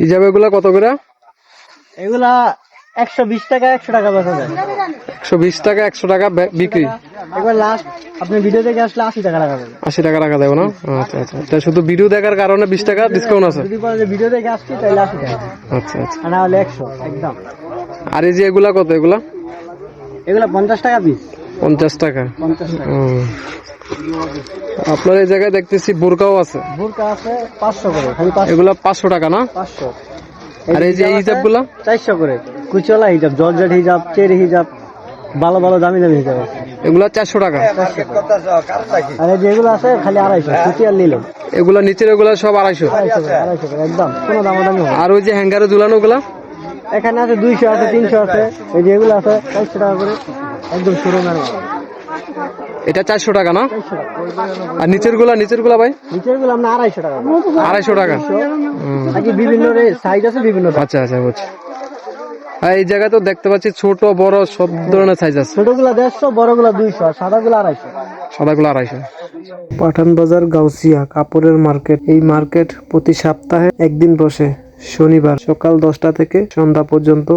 হিজাব এগুলা কত করে? এগুলা 120 টাকা 100 টাকা বেচা যায়। 120 টাকা 100 টাকা বিক্রি। এবার লাস্ট আপনি ভিডিও দেখে আসলে 80 টাকা রাখা যাবে। 80 টাকা রাখা যাবে না? আচ্ছা আচ্ছা, এটা শুধু ভিডিও দেখার কারণে 20 টাকা ডিসকাউন্ট আছে। যদি বলেন যে ভিডিও দেখে আসছি তাহলে 80 টাকা, আচ্ছা আচ্ছা। আর না হলে 100 একদম। আর এই যে এগুলা কত? এগুলা এগুলা 50 টাকা পিস। 50 টাকা। 50 টাকা। আপনার এই জায়গায় দেখতেছি বোরকাও আছে। বোরকা আছে 500 করে, খালি 500। এগুলা 500 টাকা না? 500। আর এই যে হিজাবগুলা 400 করে, কুচিওয়ালা হিজাব, জর্জেট হিজাব, চেরি হিজাব, ভালো ভালো দামি দামি হিজাব আছে। এগুলা 400 টাকা। আর এই যেগুলো আছে খালি 250, কুচিয়াল নিলে। এগুলা নিচের এগুলা সব 250। 250 করে একদম, কোনো দামাদামি হবে না। আর ওই যে হ্যাঙ্গারে ঝুলানো গুলা এখানে আছে 200 আছে, 300 আছে, এই যে এগুলো আছে 400 টাকা করে, একদম শোরুমের মাল। এটা 400 টাকা না? 400 টাকা। আর নিচের গুলা ভাই নিচের গুলো আমরা 250 টাকা। 250 টাকা। নাকি বিভিন্ন সাইজ আছে, বিভিন্ন। আচ্ছা আচ্ছা, বুঝছি। আর এই জায়গায় তো দেখতে পাচ্ছি ছোট বড় সব ধরনের সাইজ আছে। ছোটগুলা 150, বড়গুলা 200, আর সাদাগুলা 250। সাদাগুলো 250। পাঠান বাজার গাউসিয়া কাপড়ের মার্কেট। এই মার্কেট প্রতি সপ্তাহে একদিন বসে, শনিবার সকাল 10টা থেকে সন্ধ্যা পর্যন্ত।